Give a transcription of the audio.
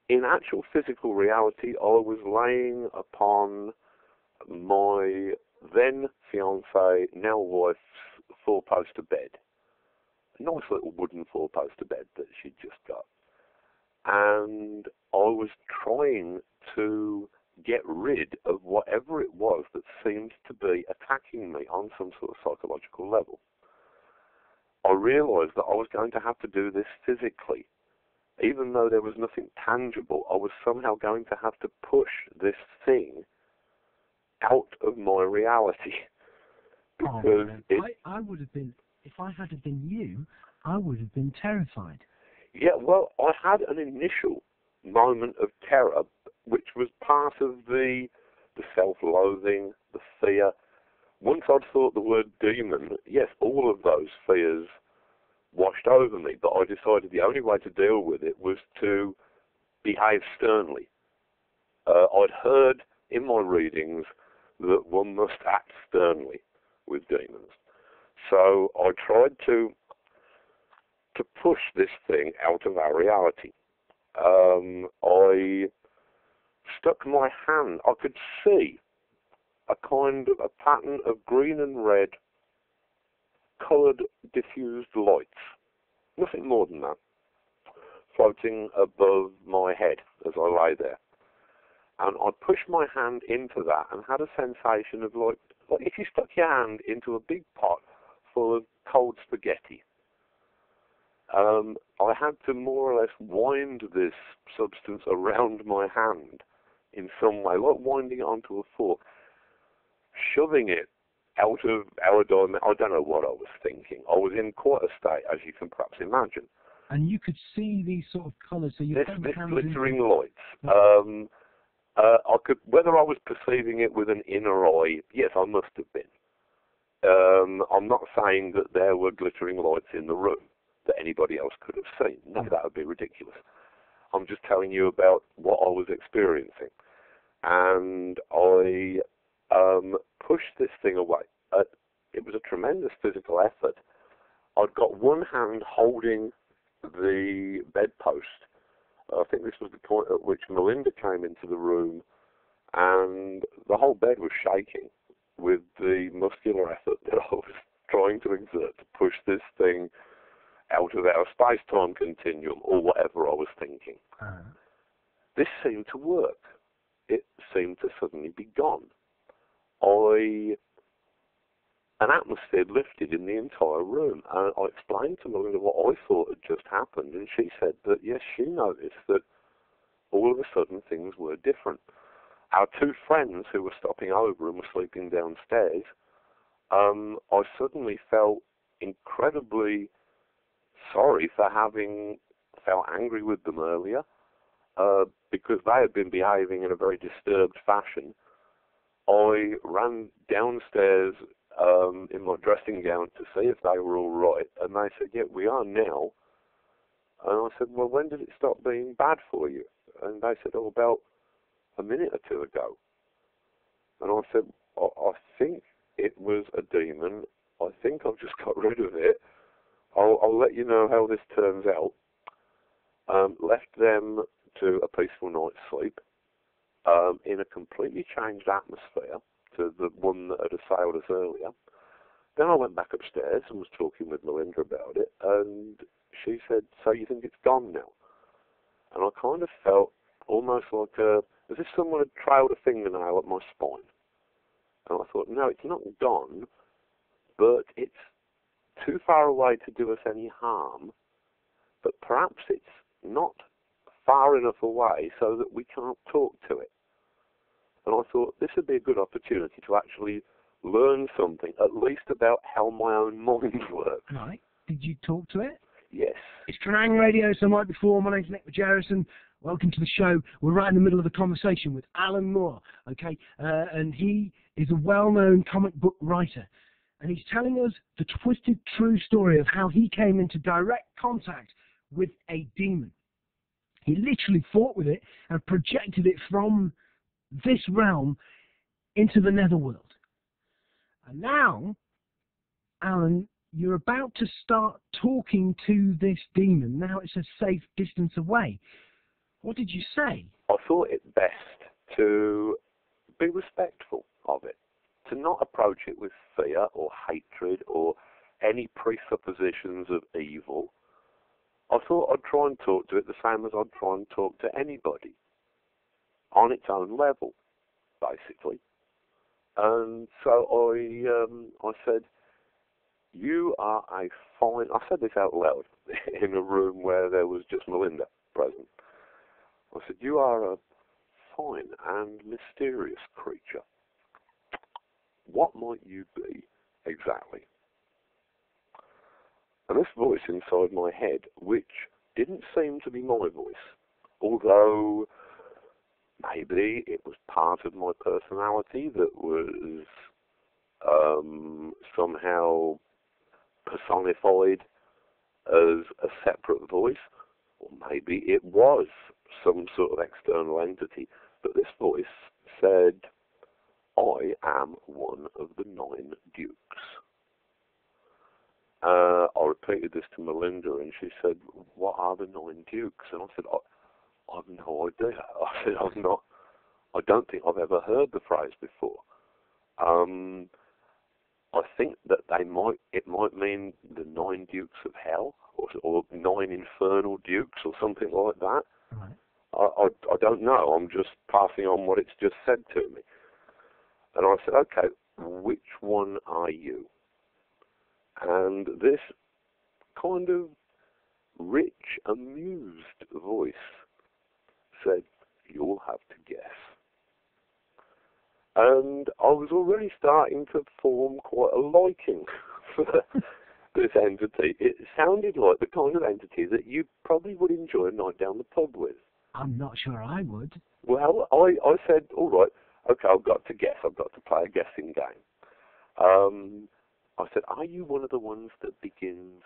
in actual physical reality, I was laying upon my then fiancée, now wife's four-poster bed. A nice little wooden four-poster bed that she'd just got. And I was trying to get rid of whatever it was that seemed to be attacking me on some sort of psychological level. I realised that I was going to have to do this physically. Even though there was nothing tangible, I was somehow going to have to push this thing out of my reality. Because I would have been, if I had been you, I would have been terrified. Yeah, well, I had an initial moment of terror, which was part of the self-loathing, the fear. Once I'd thought the word demon, yes, all of those fears washed over me, but I decided the only way to deal with it was to behave sternly. I'd heard in my readings that one must act sternly with demons. So I tried to push this thing out of our reality. I stuck my hand, I could see a kind of a pattern of green and red coloured diffused lights, nothing more than that, floating above my head as I lay there. And I pushed my hand into that and had a sensation of like if you stuck your hand into a big pot full of cold spaghetti. I had to more or less wind this substance around my hand in some way, like winding it onto a fork, shoving it out of our dimension. I don't know what I was thinking. I was in quite a state, as you can perhaps imagine. And you could see these sort of colours, so you this glittering lights. I could, whether I was perceiving it with an inner eye, yes, I must have been. I'm not saying that there were glittering lights in the room that anybody else could have seen. No, that would be ridiculous. I'm just telling you about what I was experiencing. And I pushed this thing away. It was a tremendous physical effort. I'd got one hand holding the bedpost. I think this was the point at which Melinda came into the room, and the whole bed was shaking with the muscular effort that I was trying to exert to push this thing out of our space-time continuum, or whatever I was thinking. This seemed to work. It seemed to suddenly be gone. An atmosphere lifted in the entire room, and I explained to Melinda what I thought had just happened, and she said that, yes, she noticed that all of a sudden things were different. Our two friends who were stopping over and were sleeping downstairs, I suddenly felt incredibly sorry for having felt angry with them earlier, because they had been behaving in a very disturbed fashion. I ran downstairs in my dressing gown to see if they were all right, and they said, yeah, we are now. And I said, well, when did it stop being bad for you? And they said, oh, about a minute or two ago. And I said, I think it was a demon. I think I've just got rid of it. I'll let you know how this turns out. Left them to a peaceful night's sleep in a completely changed atmosphere to the one that had assailed us earlier. Then I went back upstairs and was talking with Melinda about it, and she said, so you think it's gone now? And I kind of felt almost like as if someone had trailed a fingernail up my spine. And I thought, no, it's not gone, but it's too far away to do us any harm, but perhaps it's not far enough away so that we can't talk to it. And I thought this would be a good opportunity to actually learn something, at least about how my own mind works. Right. Did you talk to it? Yes. It's Kerrang Radio, so like before, my name's Margerrison. Welcome to the show. We're right in the middle of the conversation with Alan Moore, okay? And he is a well-known comic book writer. And he's telling us the twisted true story of how he came into direct contact with a demon. He literally fought with it and projected it from this realm into the netherworld. And now, Alan, you're about to start talking to this demon. Now it's a safe distance away. What did you say? I thought it best to be respectful of it, to not approach it with fear or hatred or any presuppositions of evil. I thought I'd try and talk to it the same as I'd try and talk to anybody, on its own level, basically. And so I said, you are a fine... I said this out loud in a room where there was just Melinda present. I said, you are a fine and mysterious creature. What might you be exactly? And this voice inside my head, which didn't seem to be my voice, although maybe it was part of my personality that was somehow personified as a separate voice, or maybe it was some sort of external entity, but this voice said, I am one of the 9 dukes. I repeated this to Melinda, and she said, what are the 9 dukes? And I said, I've no idea. I said, I don't think I've ever heard the phrase before. I think that it might mean the 9 dukes of hell, or 9 infernal dukes, or something like that. Right. I don't know. I'm just passing on what it's just said to me. And I said, okay, which one are you? And this kind of rich, amused voice said, you'll have to guess. And I was already starting to form quite a liking for this entity. It sounded like the kind of entity that you probably would enjoy a night down the pub with. I'm not sure I would. Well, I said, all right, okay, I've got to guess. I've got to play a guessing game. I said, are you one of the ones that begins